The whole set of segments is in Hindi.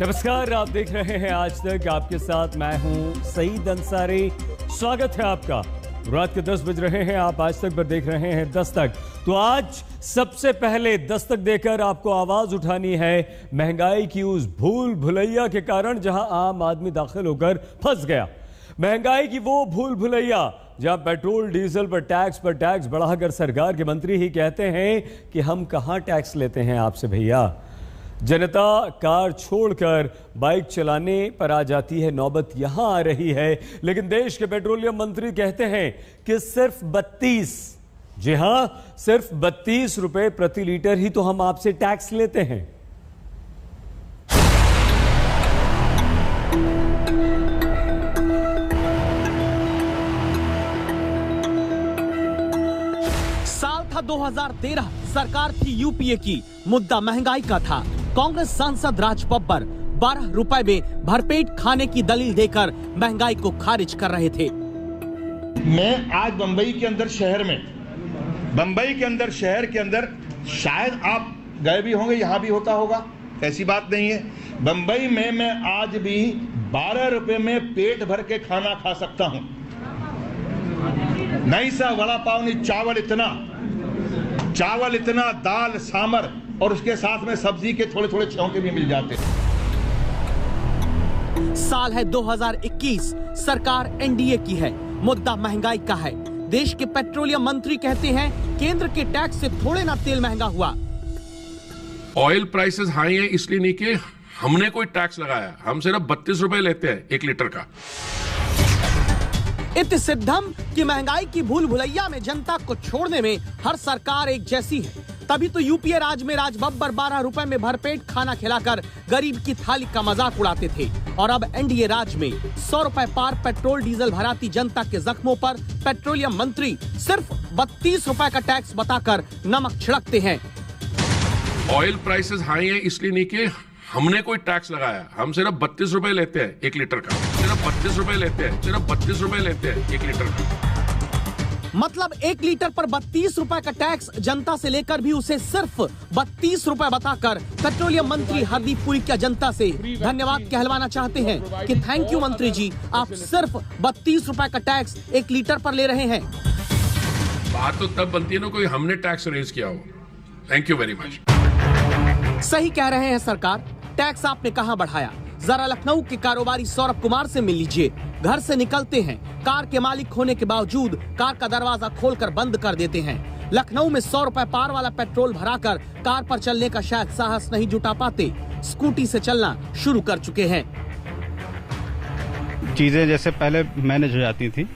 नमस्कार, आप देख रहे हैं आज तक। आपके साथ मैं हूं सईद अंसारी। स्वागत है आपका। रात के 10 बज रहे हैं। आप आज तक पर देख रहे हैं दस्तक। तो आज सबसे पहले दस्तक देकर आपको आवाज उठानी है महंगाई की उस भूल भुलैया के कारण जहां आम आदमी दाखिल होकर फंस गया। महंगाई की वो भूल भुलैया जहां पेट्रोल डीजल पर टैक्स बढ़ाकर सरकार के मंत्री ही कहते हैं कि हम कहां टैक्स लेते हैं आपसे भैया। जनता कार छोड़कर बाइक चलाने पर आ जाती है, नौबत यहां आ रही है। लेकिन देश के पेट्रोलियम मंत्री कहते हैं कि सिर्फ 32, जी हां, सिर्फ 32 रुपए प्रति लीटर ही तो हम आपसे टैक्स लेते हैं। साल था 2013, सरकार थी यूपीए की, मुद्दा महंगाई का था। कांग्रेस सांसद राज बब्बर 12 रुपए में भरपेट खाने की दलील देकर महंगाई को खारिज कर रहे थे। मैं आज बंबई के अंदर शहर के अंदर शायद आप गए भी होंगे, यहां भी होता होगा, ऐसी बात नहीं है। बंबई में मैं आज भी 12 रुपए में पेट भर के खाना खा सकता हूं। नहीं सा वड़ा पाव नहीं, चावल इतना, दाल सांबर और उसके साथ में सब्जी के थोड़े थोड़े छौंके भी मिल जाते। साल है 2021, सरकार एनडीए की है, मुद्दा महंगाई का है। देश के पेट्रोलियम मंत्री कहते हैं केंद्र के टैक्स से थोड़े ना तेल महंगा हुआ। ऑयल प्राइसेस हाई है इसलिए नहीं कि हमने कोई टैक्स लगाया, हम सिर्फ 32 रुपए लेते हैं 1 लीटर का। इत्ते सिद्धम की महंगाई की भूल भुलैया में जनता को छोड़ने में हर सरकार एक जैसी है। तभी तो यूपीए राज में राज बब्बर 12 रुपए में भरपेट खाना खिलाकर गरीब की थाली का मजाक उड़ाते थे। और अब एनडीए राज में 100 रुपए पार पेट्रोल डीजल भराती जनता के जख्मों पर पेट्रोलियम मंत्री सिर्फ 32 रुपए का टैक्स बताकर नमक छिड़कते हैं। ऑयल प्राइसेस हाई है इसलिए नहीं कि हमने कोई टैक्स लगाया, हम सिर्फ 32 रुपए लेते हैं 1 लीटर का। सिर्फ 32 रुपए लेते हैं 1 लीटर का। मतलब 1 लीटर पर 32 रुपए का टैक्स जनता से लेकर भी उसे सिर्फ 32 रुपए बताकर पेट्रोलियम मंत्री हरदीप पुरी क्या जनता से धन्यवाद कहलवाना चाहते हैं कि थैंक यू मंत्री जी, आप सिर्फ 32 रुपए का टैक्स 1 लीटर पर ले रहे हैं। बात तो तब बनती है ना कोई हमने टैक्स रेज किया हो। Thank you very much. सही कह रहे हैं सरकार, टैक्स आपने कहां बढ़ाया। जरा लखनऊ के कारोबारी सौरभ कुमार से मिल लीजिए। घर से निकलते हैं, कार के मालिक होने के बावजूद कार का दरवाजा खोलकर बंद कर देते हैं। लखनऊ में 100 रुपए पार वाला पेट्रोल भराकर कार पर चलने का शायद साहस नहीं जुटा पाते, स्कूटी से चलना शुरू कर चुके हैं। चीजें जैसे पहले मैनेज हो जाती थी,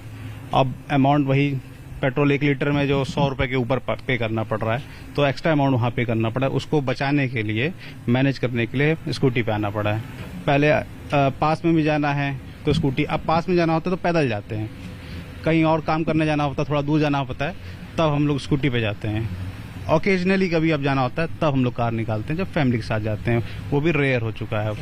अब अमाउंट वही पेट्रोल 1 लीटर में जो 100 रुपए के ऊपर पे करना पड़ रहा है, तो एक्स्ट्रा अमाउंट वहाँ पे करना पड़ा है। उसको बचाने के लिए, मैनेज करने के लिए स्कूटी पे आना पड़ा है। पहले पास में भी जाना है तो स्कूटी, अब पास में जाना होता है तो पैदल जाते हैं। कहीं और काम करने जाना होता है, थोड़ा दूर जाना होता है, तब हम लोग स्कूटी पे जाते हैं। ओकेजनली कभी अब जाना होता है तब हम लोग कार निकालते हैं, जब फैमिली के साथ जाते हैं, वो भी रेयर हो चुका है अब।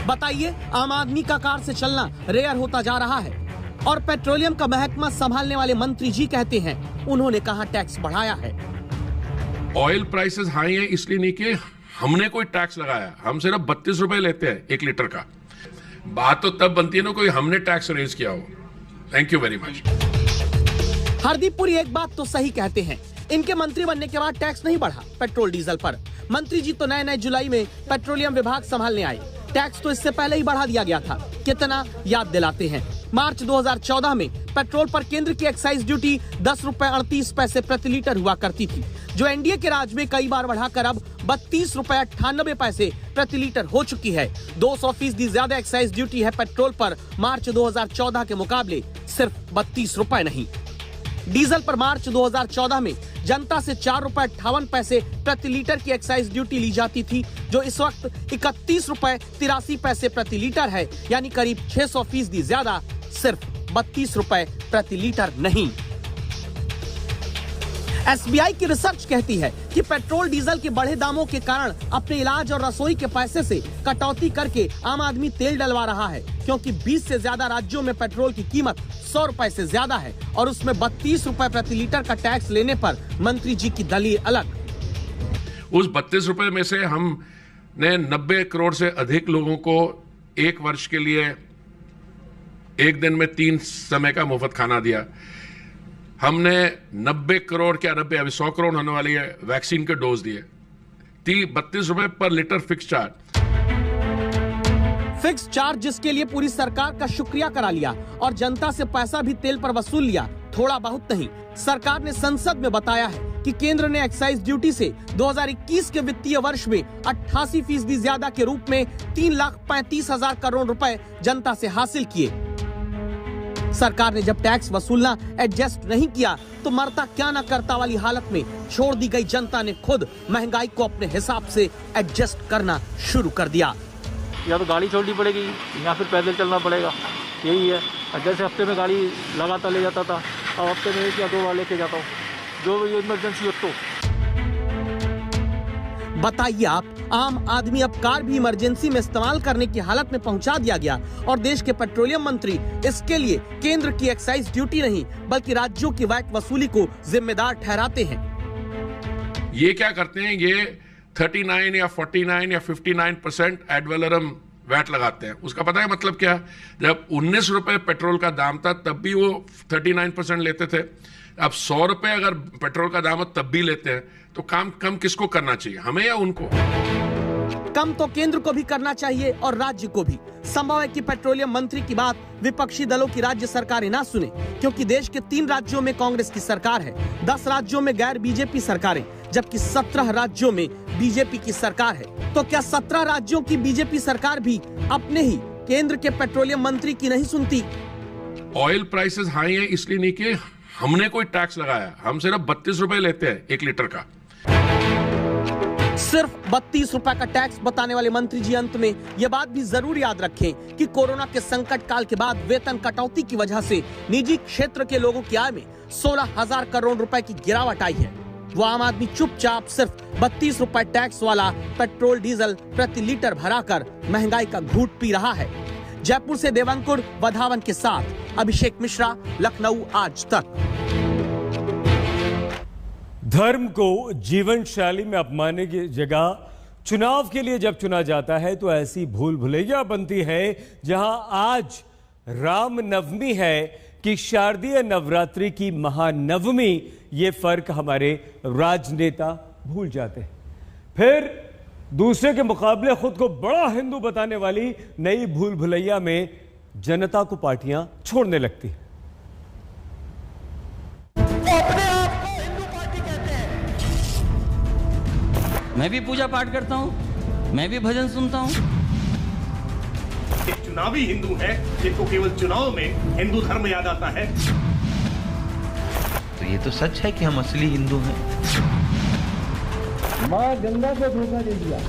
बताइए, आम आदमी का कार से चलना रेयर होता जा रहा है। और पेट्रोलियम का महकमा संभालने वाले मंत्री जी कहते हैं उन्होंने कहा टैक्स बढ़ाया है। ऑयल प्राइसेस हाई है इसलिए नहीं कि हमने कोई टैक्स लगाया, हम सिर्फ 32 रुपए लेते हैं 1 लीटर का। बात तो तब बनती है ना कोई हमने टैक्स रेज किया हो। Thank you very much. Hardeep Puri एक बात तो सही कहते हैं, इनके मंत्री बनने के बाद टैक्स नहीं बढ़ा पेट्रोल डीजल पर। मंत्री जी तो नए जुलाई में पेट्रोलियम विभाग संभालने आए, टैक्स तो इससे पहले ही बढ़ा दिया गया था। कितना याद दिलाते हैं, मार्च 2014 में पेट्रोल पर केंद्र की एक्साइज ड्यूटी 10 रुपए 38 पैसे प्रति लीटर हुआ करती थी, जो एनडीए के राज में कई बार बढ़ाकर अब 32 रुपए 98 पैसे प्रति लीटर हो चुकी है। 200% ज्यादा एक्साइज ड्यूटी है पेट्रोल पर मार्च 2014 के मुकाबले, सिर्फ 32 रुपए नहीं। डीजल पर मार्च 2014 में जनता से 4 रुपए 58 पैसे प्रति लीटर की एक्साइज ड्यूटी ली जाती थी, जो इस वक्त 31 रुपए 83 पैसे प्रति लीटर है, यानी करीब 600% ज्यादा, सिर्फ 32 रुपए प्रति लीटर नहीं। एसबीआई की रिसर्च कहती है कि पेट्रोल डीजल के बढ़े दामों के कारण अपने इलाज और रसोई के पैसे से कटौती करके आम आदमी तेल डलवा रहा है, क्योंकि 20 से ज्यादा राज्यों में पेट्रोल की कीमत 100 रुपए से ज्यादा है और उसमें 32 रुपए प्रति लीटर का टैक्स लेने पर मंत्री जी की दलील अलग। उस 32 रुपए में से हम ने 90 करोड़ से अधिक लोगों को एक वर्ष के लिए एक दिन में 3 समय का मुफ्त खाना दिया। हमने 90 करोड़ क्या 90 अभी 100 करोड़ होने वाली है वैक्सीन के डोज दिए। 32 रुपए पर litre fix charge. Fix charge जिसके लिए पूरी सरकार का शुक्रिया करा लिया और जनता से पैसा भी तेल पर वसूल लिया। थोड़ा बहुत नहीं, सरकार ने संसद में बताया है कि केंद्र ने एक्साइज ड्यूटी से 2021 के वित्तीय वर्ष में 88% ज्यादा के रूप में 3,35,000 करोड़ रुपए जनता से हासिल किए। सरकार ने जब टैक्स वसूलना एडजस्ट नहीं किया तो मरता क्या न करता वाली हालत में छोड़ दी गई जनता ने खुद महंगाई को अपने हिसाब से एडजस्ट करना शुरू कर दिया। या तो गाड़ी छोड़नी पड़ेगी या फिर पैदल चलना पड़ेगा, यही है। जैसे हफ्ते में गाड़ी लगातार ले जाता था, अब हफ्ते में 1 या 2 बार लेके जाता हूँ, जो इमरजेंसी हो तो। बताइए आप, आम आदमी अब कार भी इमरजेंसी में इस्तेमाल करने की हालत में पहुंचा दिया गया और देश के पेट्रोलियम मंत्री इसके लिए केंद्र की एक्साइज ड्यूटी नहीं बल्कि राज्यों की वैट वसूली को जिम्मेदार ठहराते हैं। ये क्या करते हैं, ये 39 या 49 या 59% एड वैलोरम वैट लगाते हैं। उसका पता है मतलब क्या? जब 19 रुपए पेट्रोल का दाम था तब भी वो 39% लेते थे। अब 100 रुपए अगर पेट्रोल का दाम हो तब भी लेते हैं। तो काम कम किसको करना चाहिए, हमें या उनको? कम तो केंद्र को भी करना चाहिए और राज्य को भी। संभव है कि पेट्रोलियम मंत्री की बात विपक्षी दलों की राज्य सरकारें ना सुने, क्योंकि देश के 3 राज्यों में कांग्रेस की सरकार है, 10 राज्यों में गैर बीजेपी सरकारें, जबकि 17 राज्यों में बीजेपी की सरकार है। तो क्या 17 राज्यों की बीजेपी सरकार भी अपने ही केंद्र के पेट्रोलियम मंत्री की नहीं सुनती? ऑयल प्राइसेस हाई है इसलिए नहीं कि हमने कोई टैक्स लगाया, हम सिर्फ 32 रुपए लेते हैं 1 लीटर का। सिर्फ 32 रुपए का टैक्स बताने वाले मंत्री जी अंत में ये बात भी जरूर याद रखें कि कोरोना के संकट काल के बाद वेतन कटौती की वजह से निजी क्षेत्र के लोगों की आय में 16,000 करोड़ रुपए की गिरावट आई है। वो आम आदमी चुपचाप सिर्फ 32 रुपए टैक्स वाला पेट्रोल डीजल प्रति लीटर भराकर महंगाई का घूंट पी रहा है। जयपुर से देवंकुर वधावन के साथ अभिषेक मिश्रा, लखनऊ आज तक। धर्म को जीवन शैली में अपनाने की जगह चुनाव के लिए जब चुना जाता है तो ऐसी भूल भुलैया बनती है। जहां आज रामनवमी है कि शारदीय नवरात्रि की महानवमी, ये फर्क हमारे राजनेता भूल जाते हैं। फिर दूसरे के मुकाबले खुद को बड़ा हिंदू बताने वाली नई भूल भुलैया में जनता को पार्टियां छोड़ने लगती हैं। मैं भी पूजा पाठ करता हूँ, मैं भी भजन सुनता हूँ। एक चुनावी हिंदू है जिनको केवल चुनाव में हिंदू धर्म याद आता है। तो ये तो सच है कि हम असली हिंदू हैं। माँ गंगा को धोखा दे दिया।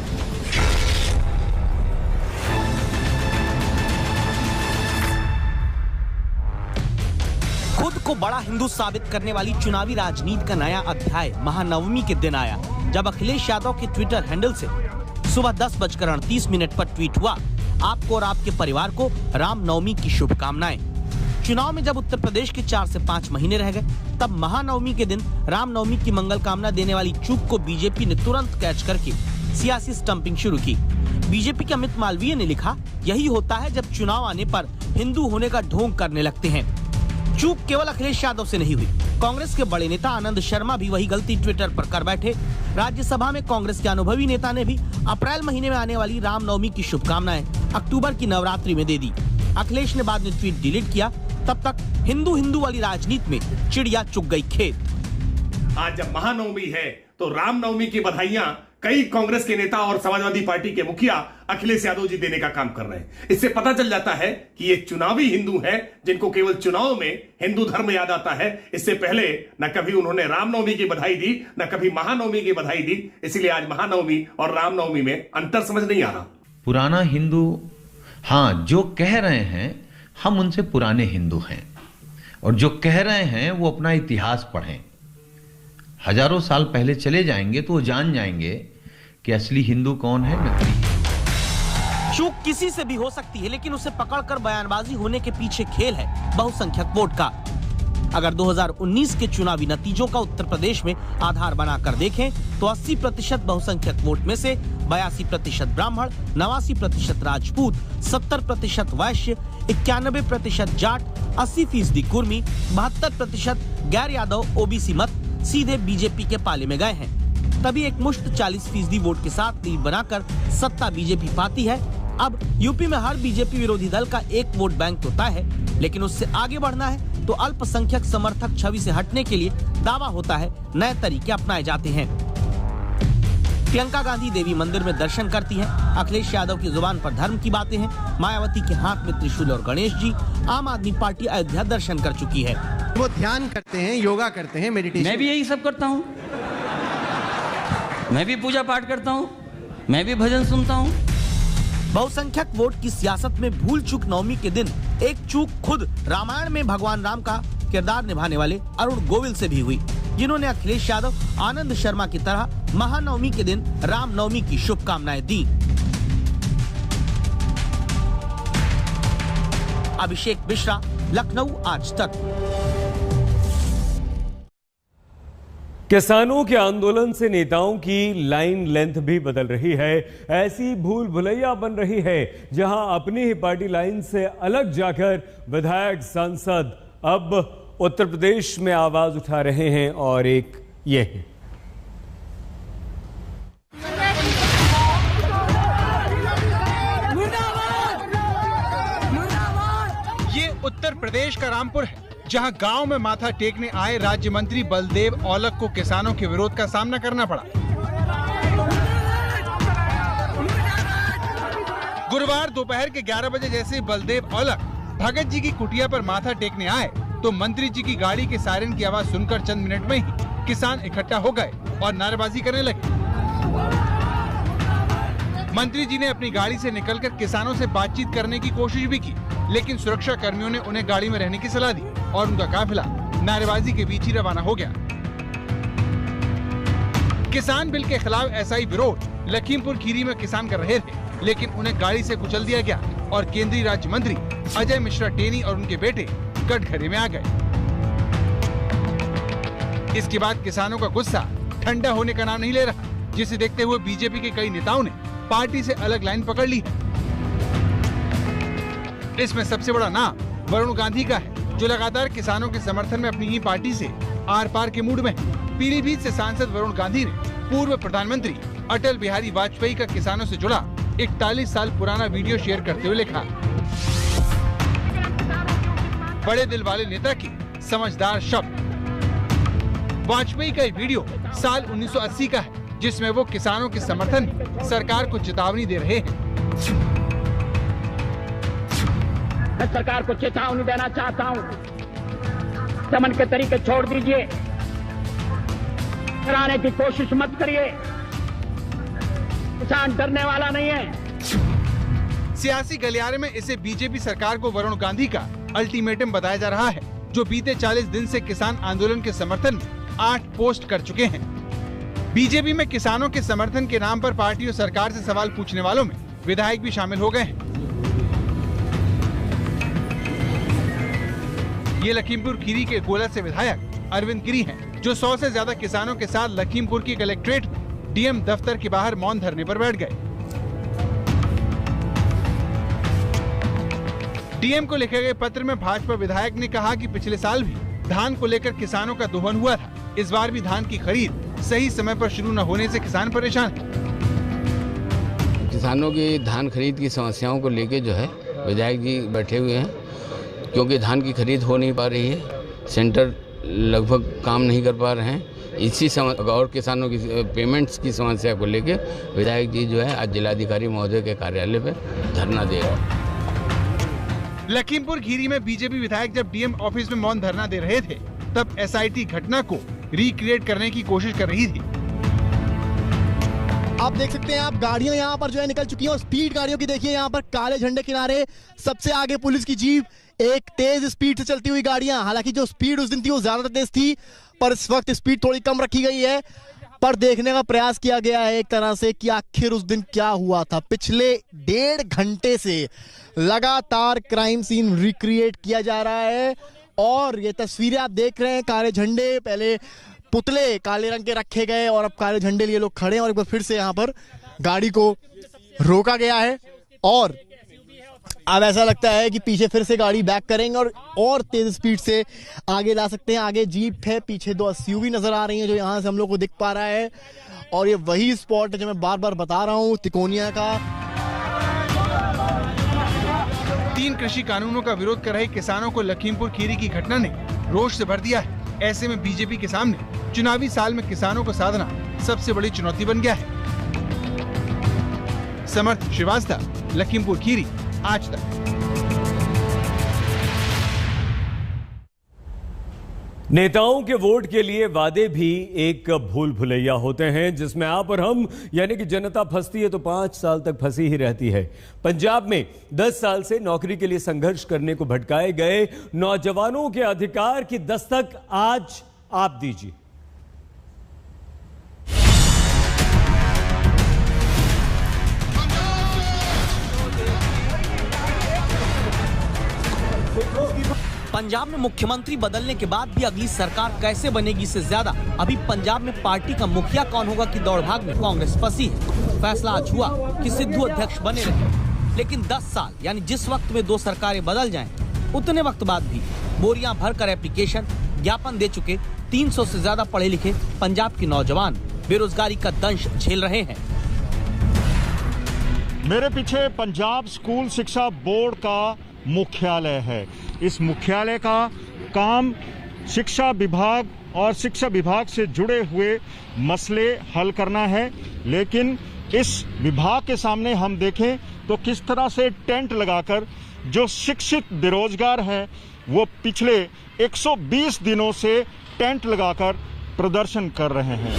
खुद को बड़ा हिंदू साबित करने वाली चुनावी राजनीति का नया अध्याय महानवमी के दिन आया, जब अखिलेश यादव के ट्विटर हैंडल से सुबह 10:38 पर ट्वीट हुआ, आपको और आपके परिवार को रामनवमी की शुभकामनाएं। चुनाव में जब उत्तर प्रदेश के 4 से 5 महीने रह गए, तब महानवमी के दिन रामनवमी की मंगल कामना देने वाली चूक को बीजेपी ने तुरंत कैच करके सियासी स्टंपिंग शुरू की। बीजेपी के अमित मालवीय ने लिखा, यही होता है जब चुनाव आने पर हिंदू होने का ढोंग करने लगते हैं। चूक केवल अखिलेश यादव से नहीं हुई, कांग्रेस के बड़े नेता आनंद शर्मा भी वही गलती ट्विटर पर कर बैठे। राज्यसभा में कांग्रेस के अनुभवी नेता ने भी अप्रैल महीने में आने वाली रामनवमी की शुभकामनाएं अक्टूबर की नवरात्रि में दे दी। अखिलेश ने बाद में ट्वीट डिलीट किया। तब तक हिंदू हिंदू वाली राजनीति में चिड़िया चुग गई खेत। आज जब महानवमी है तो रामनवमी की बधाइयां कई कांग्रेस के नेता और समाजवादी पार्टी के मुखिया अखिलेश यादव जी देने का काम कर रहे हैं। इससे पता चल जाता है कि ये चुनावी हिंदू हैं जिनको केवल चुनाव में हिंदू धर्म याद आता है। इससे पहले न कभी उन्होंने रामनवमी की बधाई दी, न कभी महानवमी की बधाई दी। इसीलिए आज महानवमी और रामनवमी में अंतर समझ नहीं आ रहा। पुराना हिंदू, हाँ, जो कह रहे हैं हम उनसे पुराने हिंदू हैं, और जो कह रहे हैं वो अपना इतिहास पढ़ें। हजारों साल पहले चले जाएंगे तो वो जान जाएंगे कि असली हिंदू कौन है, नकली है। चूक किसी से भी हो सकती है, लेकिन उसे पकड़कर बयानबाजी होने के पीछे खेल है बहुसंख्यक वोट का। अगर 2019 के चुनावी नतीजों का उत्तर प्रदेश में आधार बनाकर देखें तो 80% बहुसंख्यक वोट में से 82% ब्राह्मण, 89% राजपूत, 70% वैश्य, 91% जाट, 80% कुर्मी, 72% गैर यादव ओबीसी मत सीधे बीजेपी के पाले में गए हैं। तभी एक मुश्त 40% वोट के साथ लीड बनाकर सत्ता बीजेपी पाती है। अब यूपी में हर बीजेपी विरोधी दल का एक वोट बैंक तो तय है, लेकिन उससे आगे बढ़ना है तो अल्पसंख्यक समर्थक छवि से हटने के लिए दावा होता है, नए तरीके अपनाए जाते हैं। प्रियंका गांधी देवी मंदिर में दर्शन करती हैं, अखिलेश यादव की जुबान पर धर्म की बातें हैं, मायावती के हाथ में त्रिशूल और गणेश जी, आम आदमी पार्टी अयोध्या दर्शन कर चुकी है। वो ध्यान करते हैं, योगा करते हैं, मेडिटेशन। मैं भी यही सब करता हूँ, मैं भी पूजा पाठ करता हूँ, मैं भी भजन सुनता हूँ। बहुसंख्यक वोट की सियासत में भूल चूक नवमी के दिन एक चूक खुद रामायण में भगवान राम का किरदार निभाने वाले अरुण गोविल से भी हुई, जिन्होंने अखिलेश यादव, आनंद शर्मा की तरह महानवमी के दिन रामनवमी की शुभकामनाएं दी। अभिषेक मिश्रा, लखनऊ, आज तक। किसानों के आंदोलन से नेताओं की लाइन लेंथ भी बदल रही है। ऐसी भूल भुलैया बन रही है जहां अपनी ही पार्टी लाइन से अलग जाकर विधायक, सांसद अब उत्तर प्रदेश में आवाज उठा रहे हैं, और एक ये है। ये उत्तर प्रदेश का रामपुर है, जहां गांव में माथा टेकने आए राज्य मंत्री बलदेव औलख को किसानों के विरोध का सामना करना पड़ा। गुरुवार दोपहर के 11 बजे जैसे बलदेव औलख भगत जी की कुटिया पर माथा टेकने आए तो मंत्री जी की गाड़ी के सायरन की आवाज सुनकर चंद मिनट में ही किसान इकट्ठा हो गए और नारेबाजी करने लगे। मंत्री जी ने अपनी गाड़ी से निकलकर किसानों से बातचीत करने की कोशिश भी की, लेकिन सुरक्षा कर्मियों ने उन्हें गाड़ी में रहने की सलाह दी और उनका काफिला नारेबाजी के बीच ही रवाना हो गया। किसान बिल के खिलाफ ऐसा ही विरोध लखीमपुर खीरी में किसान कर रहे थे, लेकिन उन्हें गाड़ी से कुचल दिया गया और केंद्रीय राज्य मंत्री अजय मिश्रा टेनी और उनके बेटे कटघरे में आ गए। इसके बाद किसानों का गुस्सा ठंडा होने का नाम नहीं ले रहा, जिसे देखते हुए बीजेपी के कई नेताओं ने पार्टी से अलग लाइन पकड़ ली है। इसमें सबसे बड़ा नाम वरुण गांधी का है, जो लगातार किसानों के समर्थन में अपनी ही पार्टी से आर पार के मूड में है। पीलीभीत से सांसद वरुण गांधी ने पूर्व प्रधानमंत्री अटल बिहारी वाजपेयी का किसानों से जुड़ा 41 साल पुराना वीडियो शेयर करते हुए लिखा, बड़े दिल वाले नेता की समझदार शब्द। वाजपेयी का ये वीडियो साल 1980 का है, जिसमें वो किसानों के समर्थन में सरकार को चेतावनी दे रहे हैं। मैं सरकार को चेतावनी देना चाहता हूं, दमन के तरीके छोड़ दीजिए, कराने की कोशिश मत करिए, किसान डरने वाला नहीं है। सियासी गलियारे में इसे बीजेपी सरकार को वरुण गांधी का अल्टीमेटम बताया जा रहा है, जो बीते 40 दिन से किसान आंदोलन के समर्थन में 8 पोस्ट कर चुके हैं। बीजेपी में किसानों के समर्थन के नाम पर पार्टी और सरकार से सवाल पूछने वालों में विधायक भी शामिल हो गए हैं। ये लखीमपुर खीरी के गोला से विधायक अरविंद गिरी हैं, जो 100 से ज्यादा किसानों के साथ लखीमपुर की कलेक्ट्रेट में डीएम दफ्तर के बाहर मौन धरने पर बैठ गए। डीएम को लिखे गए पत्र में भाजपा विधायक ने कहा कि पिछले साल भी धान को लेकर किसानों का दोहन हुआ था, इस बार भी धान की खरीद सही समय पर शुरू न होने से किसान परेशान हैं। किसानों की धान खरीद की समस्याओं को लेकर जो है विधायक जी बैठे हुए हैं, क्योंकि धान की खरीद हो नहीं पा रही है, सेंटर लगभग काम नहीं कर पा रहे हैं। इसी और किसानों की पेमेंट्स की समस्या को लेकर विधायक जी जो है आज जिलाधिकारी महोदय के कार्यालय पर धरना दे रहे हैं। लखीमपुर खीरी में बीजेपी विधायक जब डीएम ऑफिस में मौन धरना दे रहे थे, तब एसआईटी घटना को रिक्रिएट करने की कोशिश कर रही थी। आप देख सकते हैं, आप गाड़ियां यहाँ पर जो है निकल चुकी हैं और स्पीड गाड़ियों की देखिए, यहाँ पर काले झंडे किनारे सबसे आगे पुलिस की जीप, एक तेज स्पीड से चलती हुई गाड़ियां। हालांकि जो स्पीड उस दिन थी वो ज्यादा तेज थी, पर इस वक्त स्पीड थोड़ी कम रखी गई है। पर देखने का प्रयास किया गया है एक तरह से कि आखिर उस दिन क्या हुआ था। पिछले 1.5 घंटे से लगातार क्राइम सीन रिक्रिएट किया जा रहा है और ये तस्वीरें आप देख रहे हैं, काले झंडे, पहले पुतले काले रंग के रखे गए और अब काले झंडे लिए लोग खड़े हैं और एक बार फिर से यहाँ पर गाड़ी को रोका गया है और अब ऐसा लगता है कि पीछे फिर से गाड़ी बैक करेंगे और तेज स्पीड से आगे ला सकते हैं। आगे जीप है, पीछे 2 SUV नजर आ रही हैं जो यहाँ से हम लोग को दिख पा रहा है और ये वही स्पॉट है जो मैं बार बार बता रहा हूँ, तिकोनिया का। 3 कृषि कानूनों का विरोध कर रहे किसानों को लखीमपुर खीरी की घटना ने रोष से भर दिया है। ऐसे में बीजेपी के सामने चुनावी साल में किसानों को साधना सबसे बड़ी चुनौती बन गया है। समर्थ श्रीवास्तव, लखीमपुर खीरी, आज तक। नेताओं के वोट के लिए वादे भी एक भूल भुलैया होते हैं जिसमें आप और हम यानी कि जनता फंसती है तो 5 साल तक फंसी ही रहती है। पंजाब में 10 साल से नौकरी के लिए संघर्ष करने को भटकाए गए नौजवानों के अधिकार की दस्तक आज आप दीजिए। पंजाब में मुख्यमंत्री बदलने के बाद भी अगली सरकार कैसे बनेगी से ज्यादा अभी पंजाब में पार्टी का मुखिया कौन होगा की दौड़भाग में कांग्रेस फंसी है। फैसला आज हुआ कि सिद्धू अध्यक्ष बने रहे, लेकिन 10 साल यानी जिस वक्त में 2 सरकारें बदल जाएं, उतने वक्त बाद भी बोरियां भरकर एप्लीकेशन ज्ञापन दे चुके 300 से ज्यादा पढ़े लिखे पंजाब के नौजवान बेरोजगारी का दंश झेल रहे हैं। मेरे पीछे पंजाब स्कूल शिक्षा बोर्ड का मुख्यालय है। इस मुख्यालय का काम शिक्षा विभाग और शिक्षा विभाग से जुड़े हुए मसले हल करना है, लेकिन इस विभाग के सामने हम देखें तो किस तरह से टेंट लगाकर जो शिक्षित बेरोजगार हैं वो पिछले 120 दिनों से टेंट लगाकर प्रदर्शन कर रहे हैं।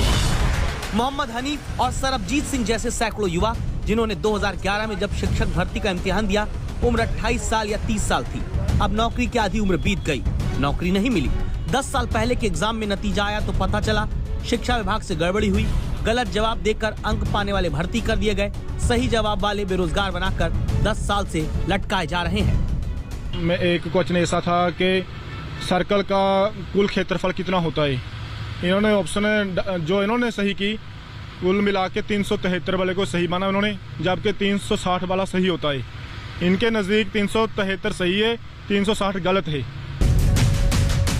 मोहम्मद हनीफ और सरबजीत सिंह जैसे सैकड़ों युवा जिन्होंने 2011 में जब शिक्षक भर्ती का इम्तिहान दिया, उम्र 28 साल या 30 साल थी। अब नौकरी की आधी उम्र बीत गई, नौकरी नहीं मिली। 10 साल पहले के एग्जाम में नतीजा आया तो पता चला शिक्षा विभाग से गड़बड़ी हुई। गलत जवाब देकर अंक पाने वाले भर्ती कर दिए गए, सही जवाब वाले बेरोजगार बनाकर 10 साल से लटकाए जा रहे हैं। मैं एक क्वेश्चन ऐसा था कि सर्कल का कुल क्षेत्रफल कितना होता है। इन्होंने ऑप्शन जो इन्होंने सही की, कुल मिला के 373 वाले को सही माना उन्होंने, जबकि 360 वाला सही होता है। इनके नजदीक 373 सही है, 360 गलत है।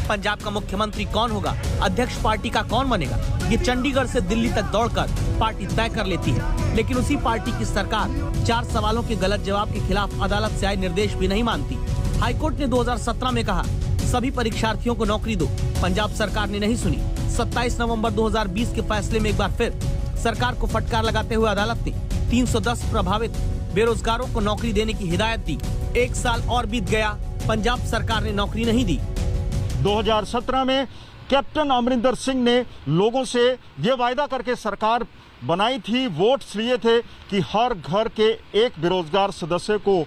पंजाब का मुख्यमंत्री कौन होगा, अध्यक्ष पार्टी का कौन बनेगा, ये चंडीगढ़ से दिल्ली तक दौड़कर पार्टी तय कर लेती है। लेकिन उसी पार्टी की सरकार 4 सवालों के गलत जवाब के खिलाफ अदालत से आए निर्देश भी नहीं मानती। हाईकोर्ट ने 2017 में कहा सभी परीक्षार्थियों को नौकरी दो, पंजाब सरकार ने नहीं सुनी। 27 नवंबर 2020 के फैसले में एक बार फिर सरकार को फटकार लगाते हुए अदालत ने 310 प्रभावित बेरोजगारों को नौकरी देने की हिदायत दी। 1 साल और बीत गया, पंजाब सरकार ने नौकरी नहीं दी। 2017 में कैप्टन अमरिंदर सिंह ने लोगों से ये वायदा करके सरकार बनाई थी, वोट्स लिए थे कि हर घर के एक बेरोजगार सदस्य को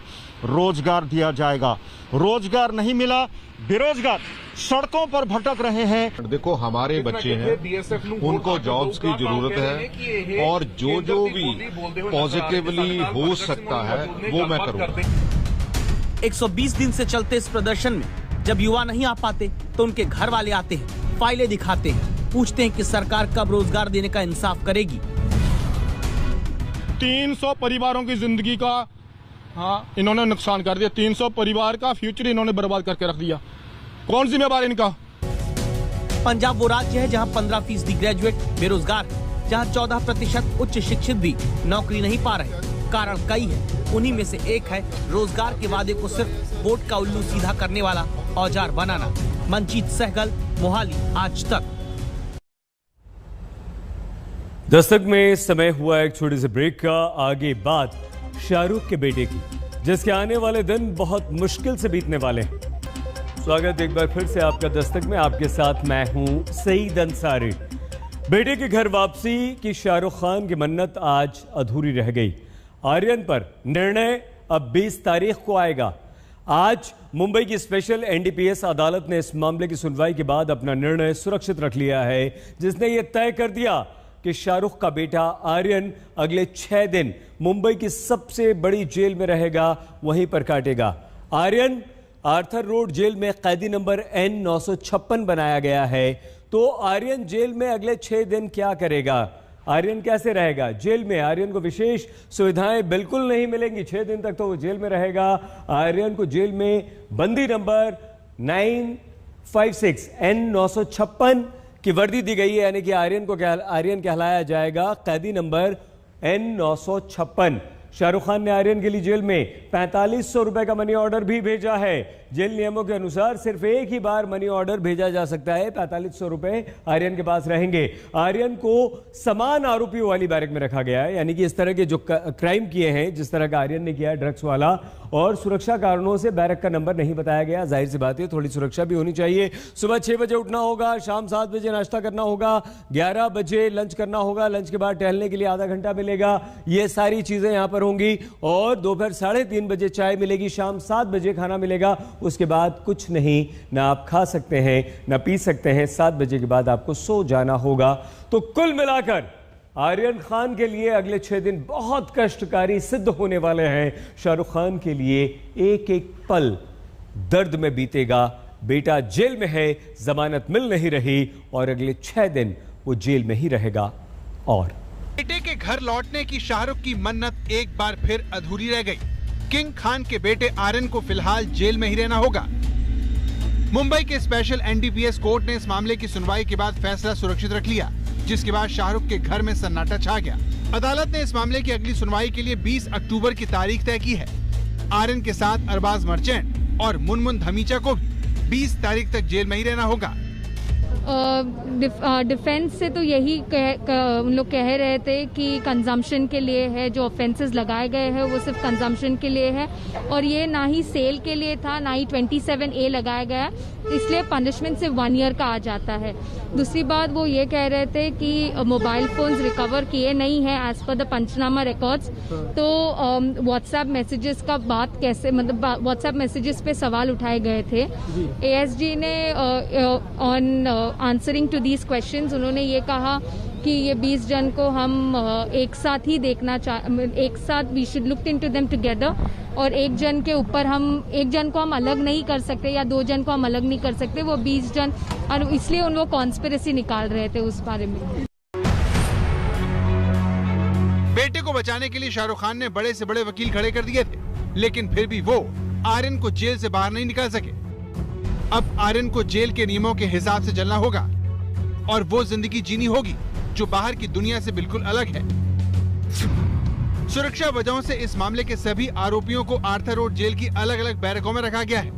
रोजगार दिया जाएगा। रोजगार नहीं मिला, बेरोजगार सड़कों पर भटक रहे हैं। देखो, हमारे बच्चे हैं, उनको जॉब्स की जरूरत है और जो भी पॉजिटिवली हो सकता है वो मैं करूंगा। 120 दिन से चलते इस प्रदर्शन में जब युवा नहीं आ पाते तो उनके घर वाले आते हैं, फाइलें दिखाते हैं, पूछते हैं कि सरकार कब रोजगार देने का इंसाफ करेगी। 300 परिवारों की जिंदगी का इन्होंने नुकसान कर दिया। 300 परिवार का फ्यूचर इन्होंने बर्बाद करके रख दिया। कौन जिम्मेवार इनका? पंजाब वो राज्य है जहां 15% ग्रेजुएट बेरोजगार है, जहां 14% उच्च शिक्षित भी नौकरी नहीं पा रहे। कारण कई है, उन्हीं में से एक है रोजगार के वादे को सिर्फ वोट का उल्लू सीधा करने वाला औजार बनाना। मनजीत सहगल, मोहाली, आज तक। दस्तक में समय हुआ एक छोटे से ब्रेक का। आगे बात शाहरुख के बेटे की, जिसके आने वाले दिन बहुत मुश्किल से बीतने वाले हैं। स्वागत एक बार फिर से आपका दस्तक में। आपके साथ मैं हूं सईद अंसारी। बेटे के घर वापसी की शाहरुख खान की मन्नत आज अधूरी रह गई। आर्यन पर निर्णय अब 20 तारीख को आएगा। आज मुंबई की स्पेशल एनडीपीएस अदालत ने इस मामले की सुनवाई के बाद अपना निर्णय सुरक्षित रख लिया है, जिसने यह तय कर दिया कि शाहरुख का बेटा आर्यन अगले 6 दिन मुंबई की सबसे बड़ी जेल में रहेगा, वहीं पर काटेगा। आर्यन आर्थर रोड जेल में कैदी नंबर N956 बनाया गया है। तो आर्यन जेल में अगले 6 दिन क्या करेगा? आर्यन कैसे रहेगा जेल में? आर्यन को विशेष सुविधाएं बिल्कुल नहीं मिलेंगी। 6 दिन तक तो वो जेल में रहेगा। आर्यन को जेल में बंदी नंबर 956 N956 की वर्दी दी गई है, यानी कि आर्यन कहलाया जाएगा कैदी नंबर N956। शाहरुख खान ने आर्यन के लिए जेल में 4500 रुपए का मनी ऑर्डर भी भेजा है। जेल नियमों के अनुसार सिर्फ एक ही बार मनी ऑर्डर भेजा जा सकता है। 4500 रुपए आर्यन के पास रहेंगे। आर्यन को समान आरोपियों वाली बैरक में रखा गया है, यानी कि इस तरह के जो क्राइम किए हैं, जिस तरह का आर्यन ने किया है ड्रग्स वाला, और सुरक्षा कारणों से बैरक का नंबर नहीं बताया गया। जाहिर सी बात है थोड़ी सुरक्षा भी होनी चाहिए। सुबह 6 बजे उठना होगा, शाम 7 बजे नाश्ता करना होगा, 11 बजे लंच करना होगा, लंच के बाद टहलने के लिए आधा घंटा मिलेगा। ये सारी चीजें यहां पर होंगी। और दोपहर 3:30 बजे चाय मिलेगी, शाम 7 बजे खाना मिलेगा। उसके बाद कुछ नहीं, ना आप खा सकते हैं ना पी सकते हैं। 7 बजे के बाद आपको सो जाना होगा। तो कुल मिलाकर आर्यन खान के लिए अगले 6 दिन बहुत कष्टकारी सिद्ध होने वाले हैं। शाहरुख खान के लिए एक एक पल दर्द में बीतेगा। बेटा जेल में है, जमानत मिल नहीं रही, और अगले 6 दिन वो जेल में ही रहेगा। और बेटे के घर लौटने की शाहरुख की मन्नत एक बार फिर अधूरी रह गई। किंग खान के बेटे आर्यन को फिलहाल जेल में ही रहना होगा। मुंबई के स्पेशल एनडीपीएस कोर्ट ने इस मामले की सुनवाई के बाद फैसला सुरक्षित रख लिया, जिसके बाद शाहरुख के घर में सन्नाटा छा गया। अदालत ने इस मामले की अगली सुनवाई के लिए 20 अक्टूबर की तारीख तय की है। आर्यन के साथ अरबाज मर्चेंट और मुनमुन धमीचा को भी 20 तारीख तक जेल में ही रहना होगा। डिफेंस से तो यही उन लोग कह रहे थे कि कंजम्पशन के लिए है, जो ऑफेंसेस लगाए गए हैं वो सिर्फ कंजम्पशन के लिए है, और ये ना ही सेल के लिए था, ना ही 27A लगाया गया, इसलिए पनिशमेंट सिर्फ 1 ईयर का आ जाता है। दूसरी बात वो ये कह रहे थे कि मोबाइल फोन्स रिकवर किए नहीं हैं as per the panchnama records. तो व्हाट्सएप मैसेजेस का बात कैसे, मतलब व्हाट्सएप मैसेजेस पे सवाल उठाए गए थे। एएसजी ने on answering to these questions उन्होंने ये कहा कि ये 20 जन को हम एक साथ ही देखना एक साथ we should look into them together, और एक जन के ऊपर एक जन को हम अलग नहीं कर सकते या 2 जन को हम अलग नहीं कर सकते, वो 20 जन, और इसलिए उन लोग कॉन्स्पिरेसी निकाल रहे थे उस बारे में। बेटे को बचाने के लिए शाहरुख खान ने बड़े से बड़े वकील खड़े कर दिए थे, लेकिन फिर भी वो आर्यन को जेल से बाहर नहीं निकाल सके। अब आर्यन को जेल के नियमों के हिसाब से चलना होगा और वो जिंदगी जीनी होगी जो बाहर की दुनिया से बिल्कुल अलग है। सुरक्षा वजहों से इस मामले के सभी आरोपियों को आर्थर रोड जेल की अलग अलग बैरकों में रखा गया है।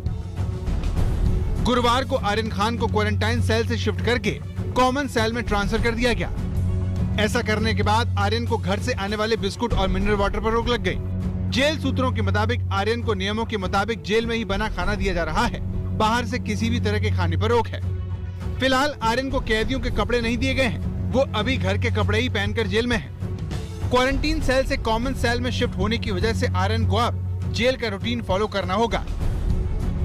गुरुवार को आर्यन खान को क्वारंटाइन सेल से शिफ्ट करके कॉमन सेल में ट्रांसफर कर दिया गया। ऐसा करने के बाद आर्यन को घर से आने वाले बिस्कुट और मिनरल वाटर पर रोक लग गई। जेल सूत्रों के मुताबिक आर्यन को नियमों के मुताबिक जेल में ही बना खाना दिया जा रहा है, बाहर से किसी भी तरह के खाने पर रोक है। फिलहाल आर्यन को कैदियों के कपड़े नहीं दिए गए हैं, वो अभी घर के कपड़े ही पहनकर जेल में है। क्वारंटीन सेल से कॉमन सेल में शिफ्ट होने की वजह से आर्यन को अब जेल का रूटीन फॉलो करना होगा,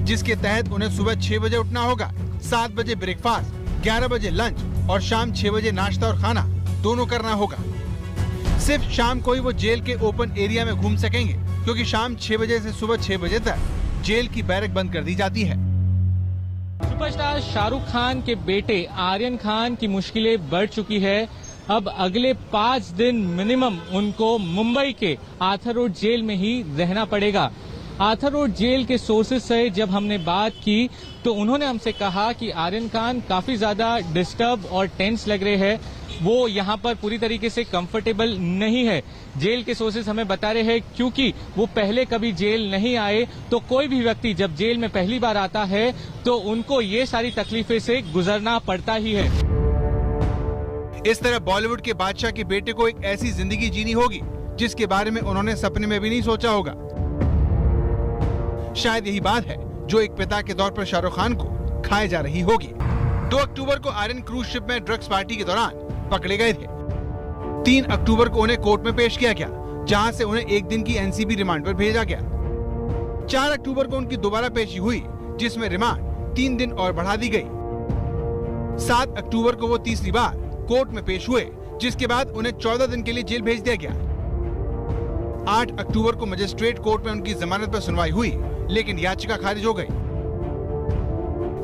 जिसके तहत उन्हें सुबह 6 बजे उठना होगा, 7 बजे ब्रेकफास्ट, 11 बजे लंच और शाम 6 बजे नाश्ता और खाना दोनों करना होगा। सिर्फ शाम को ही वो जेल के ओपन एरिया में घूम सकेंगे, क्योंकि शाम 6 बजे से सुबह 6 बजे तक जेल की बैरक बंद कर दी जाती है। सुपरस्टार शाहरुख खान के बेटे आर्यन खान की मुश्किलें बढ़ चुकी है। अब अगले 5 दिन मिनिमम उनको मुंबई के आर्थर रोड जेल में ही रहना पड़ेगा। आर्थर रोड जेल के सोर्सेज से जब हमने बात की तो उन्होंने हमसे कहा कि आर्यन खान काफी ज्यादा डिस्टर्ब और टेंस लग रहे हैं, वो यहाँ पर पूरी तरीके से कंफर्टेबल नहीं है। जेल के सोर्सेज हमें बता रहे हैं क्योंकि वो पहले कभी जेल नहीं आए, तो कोई भी व्यक्ति जब जेल में पहली बार आता है तो उनको ये सारी तकलीफें से गुजरना पड़ता ही है। इस तरह बॉलीवुड के बादशाह के बेटे को एक ऐसी जिंदगी जीनी होगी जिसके बारे में उन्होंने सपने में भी नहीं सोचा होगा। शायद यही बात है जो एक पिता के तौर पर शाहरुख खान को खाए जा रही होगी। 2 अक्टूबर को आर्यन क्रूज शिप में ड्रग्स पार्टी के दौरान पकड़े गए थे। 3 अक्टूबर को उन्हें कोर्ट में पेश किया गया, जहां से उन्हें 1 दिन की एनसीबी रिमांड पर भेजा गया। 4 अक्टूबर को उनकी दोबारा पेशी हुई, जिसमें रिमांड 3 दिन और बढ़ा दी गई। 7 अक्टूबर को वो तीसरी बार कोर्ट में पेश हुए, जिसके बाद उन्हें 14 दिन के लिए जेल भेज दिया गया। 8 अक्टूबर को मजिस्ट्रेट कोर्ट में उनकी जमानत पर सुनवाई हुई, लेकिन याचिका खारिज हो गई।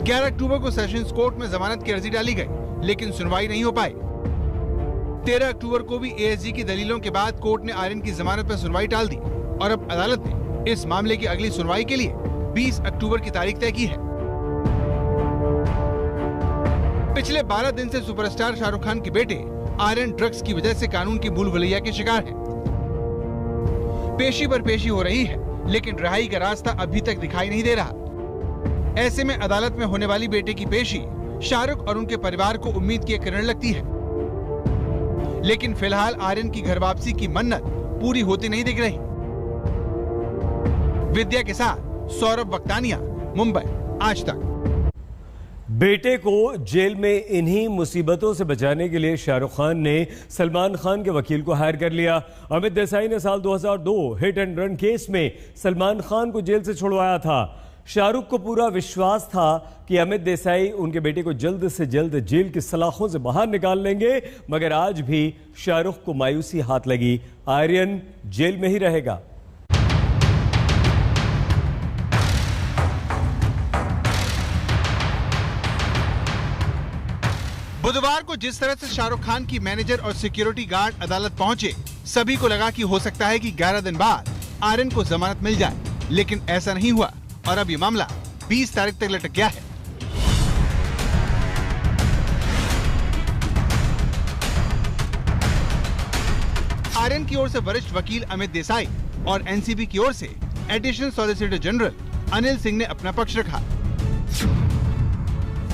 11 अक्टूबर को सेशंस कोर्ट में जमानत की अर्जी डाली गई, लेकिन सुनवाई नहीं हो पाई। 13 अक्टूबर को भी एएसजी की दलीलों के बाद कोर्ट ने आर्यन की जमानत पर सुनवाई टाल दी और अब अदालत ने इस मामले की अगली सुनवाई के लिए 20 अक्टूबर की तारीख तय की है। पिछले 12 दिन से सुपरस्टार शाहरुख खान के बेटे आर्यन ड्रग्स की वजह से कानून की भूलभुलैया के शिकार हैं। पेशी पर पेशी हो रही है, लेकिन रिहाई का रास्ता अभी तक दिखाई नहीं दे रहा। ऐसे में अदालत में होने वाली बेटे की पेशी शाहरुख और उनके परिवार को उम्मीद की किरण लगती है, लेकिन फिलहाल आर्यन की घर वापसी की मन्नत पूरी होती नहीं दिख रही। विद्या के साथ सौरभ वक्तानिया, मुंबई, आज तक। बेटे को जेल में इन्हीं मुसीबतों से बचाने के लिए शाहरुख खान ने सलमान खान के वकील को हायर कर लिया। अमित देसाई ने साल 2002 हिट एंड रन केस में सलमान खान को जेल से छुड़वाया था। शाहरुख को पूरा विश्वास था कि अमित देसाई उनके बेटे को जल्द से जल्द जेल की सलाखों से बाहर निकाल लेंगे, मगर आज भी शाहरुख को मायूसी हाथ लगी। आर्यन जेल में ही रहेगा। बुधवार को जिस तरह से शाहरुख खान की मैनेजर और सिक्योरिटी गार्ड अदालत पहुंचे, सभी को लगा कि हो सकता है कि 11 दिन बाद आर्यन को जमानत मिल जाए, लेकिन ऐसा नहीं हुआ और अब ये मामला 20 तारीख तक लटक गया है। आर्यन की ओर से वरिष्ठ वकील अमित देसाई और एनसीबी की ओर से additional solicitor general Anil Singh ने अपना पक्ष रखा।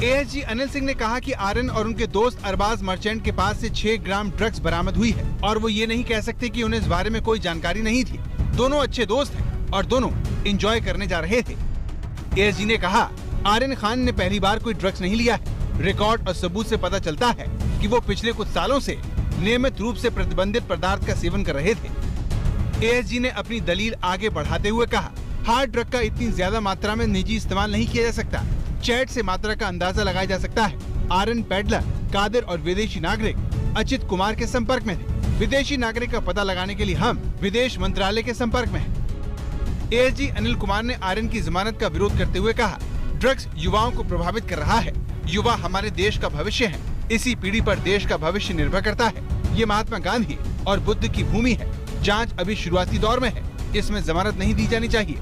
एएसजी अनिल सिंह ने कहा कि आर्यन और उनके दोस्त अरबाज मर्चेंट के पास से 6 ग्राम ड्रग्स बरामद हुई है और वो ये नहीं कह सकते कि उन्हें इस बारे में कोई जानकारी नहीं थी। दोनों अच्छे दोस्त हैं और दोनों एंजॉय करने जा रहे थे। एएसजी ने कहा, आर्यन खान ने पहली बार कोई ड्रग्स नहीं लिया है। रिकॉर्ड और सबूत से पता चलता है कि वो पिछले कुछ सालों से नियमित रूप से प्रतिबंधित पदार्थ का सेवन कर रहे थे। एएसजी ने अपनी दलील आगे बढ़ाते हुए कहा, हार्ड ड्रग का इतनी ज्यादा मात्रा में निजी इस्तेमाल नहीं किया जा सकता। चैट से मात्रा का अंदाजा लगाया जा सकता है। आर्यन पेडलर, कादिर और विदेशी नागरिक अचित कुमार के संपर्क में थे। विदेशी नागरिक का पता लगाने के लिए हम विदेश मंत्रालय के संपर्क में हैं। एएसजी अनिल कुमार ने आर्यन की जमानत का विरोध करते हुए कहा, ड्रग्स युवाओं को प्रभावित कर रहा है। युवा हमारे देश का भविष्य है। इसी पीढ़ी पर देश का भविष्य निर्भर करता है। ये महात्मा गांधी और बुद्ध की भूमि है। जांच अभी शुरुआती दौर में है। इसमें जमानत नहीं दी जानी चाहिए।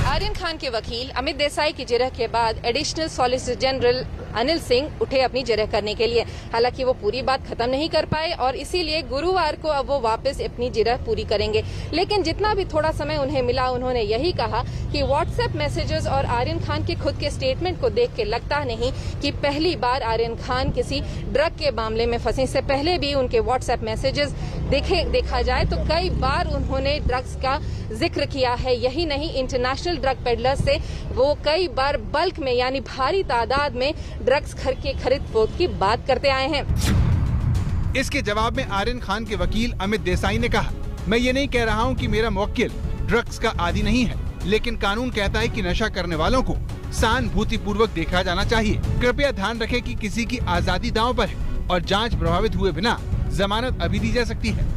आर्यन खान के वकील अमित देसाई की जिरह के बाद additional solicitor general Anil Singh उठे अपनी जिरह करने के लिए। हालांकि वो पूरी बात खत्म नहीं कर पाए और इसीलिए गुरुवार को अब वो वापस अपनी जिरह पूरी करेंगे। लेकिन जितना भी थोड़ा समय उन्हें मिला, उन्होंने यही कहा कि व्हाट्सएप मैसेजेस और आर्यन खान के खुद के स्टेटमेंट को देख के लगता नहीं कि पहली बार आर्यन खान किसी ड्रग के मामले में फंसे। इससे पहले भी उनके व्हाट्सएप मैसेजेस देखा जाए तो कई बार उन्होंने ड्रग्स का जिक्र किया है। यही नहीं, इंटरनेशनल ड्रग पेडलर से वो कई बार बल्क में यानी भारी तादाद में ड्रग्स खरीद फरोख्त की बात करते आए हैं। इसके जवाब में आर्यन खान के वकील अमित देसाई ने कहा, मैं ये नहीं कह रहा हूँ कि मेरा मुवक्किल ड्रग्स का आदी नहीं है, लेकिन कानून कहता है कि नशा करने वालों को सहानुभूति पूर्वक देखा जाना चाहिए। कृपया ध्यान रखें कि किसी की आजादी दांव पर है और जांच प्रभावित हुए बिना जमानत अभी दी जा सकती है।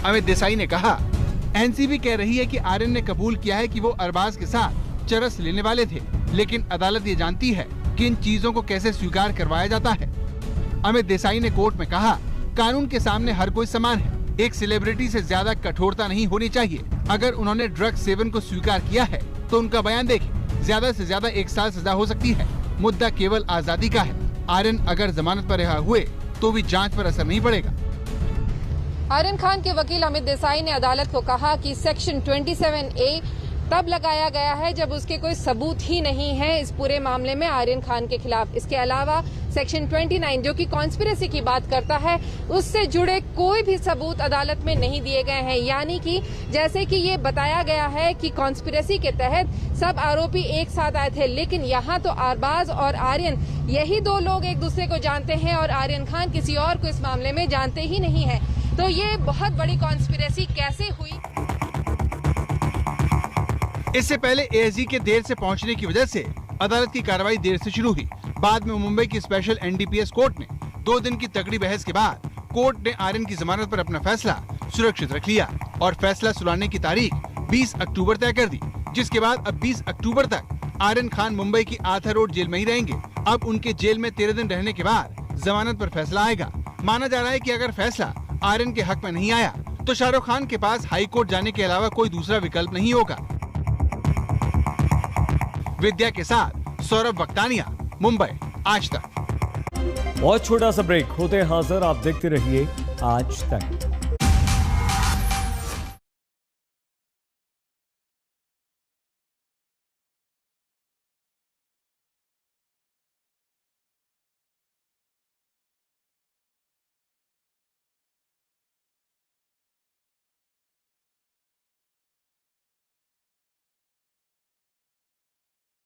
अमित देसाई ने कहा, एनसीबी कह रही है कि आर्यन ने कबूल किया है कि वो अरबाज के साथ चरस लेने वाले थे, लेकिन अदालत ये जानती है कि इन चीजों को कैसे स्वीकार करवाया जाता है। अमित देसाई ने कोर्ट में कहा, कानून के सामने हर कोई समान है। एक सेलिब्रिटी से ज्यादा कठोरता नहीं होनी चाहिए। अगर उन्होंने ड्रग्स सेवन को स्वीकार किया है तो उनका बयान देखें। ज्यादा से ज्यादा 1 साल सजा हो सकती है। मुद्दा केवल आजादी का है। आर्यन अगर जमानत पर रिहा हुए तो भी जांच पर असर नहीं पड़ेगा। आर्यन खान के वकील अमित देसाई ने अदालत को कहा कि सेक्शन 27A तब लगाया गया है जब उसके कोई सबूत ही नहीं है इस पूरे मामले में आर्यन खान के खिलाफ। इसके अलावा सेक्शन 29 जो कि कॉन्स्पिरेसी की बात करता है, उससे जुड़े कोई भी सबूत अदालत में नहीं दिए गए हैं। यानी कि जैसे कि ये बताया गया है कि कॉन्स्पिरेसी के तहत सब आरोपी एक साथ आए थे, लेकिन यहाँ तो अरबाज और आर्यन यही 2 लोग एक दूसरे को जानते हैं और आर्यन खान किसी और को इस मामले में जानते ही नहीं है। तो ये बहुत बड़ी कॉन्स्पिरेसी कैसे हुई? इससे पहले एएसजी के देर से पहुंचने की वजह से अदालत की कार्रवाई देर से शुरू हुई। बाद में मुंबई की स्पेशल एनडीपीएस कोर्ट ने 2 दिन की तगड़ी बहस के बाद कोर्ट ने आर्यन की जमानत पर अपना फैसला सुरक्षित रख लिया और फैसला सुनाने की तारीख 20 अक्टूबर तय कर दी, जिसके बाद अब 20 अक्टूबर तक आर्यन खान मुंबई की आर्थर रोड जेल में ही रहेंगे। अब उनके जेल में 13 दिन रहने के बाद जमानत पर फैसला आएगा। माना जा रहा है कि अगर फैसला आर्यन के हक में नहीं आया तो शाहरुख खान के पास हाई कोर्ट जाने के अलावा कोई दूसरा विकल्प नहीं होगा। विद्या के साथ सौरभ वक्तानिया, मुंबई, आज तक। बहुत छोटा सा ब्रेक, होते हाजिर, आप देखते रहिए आज तक।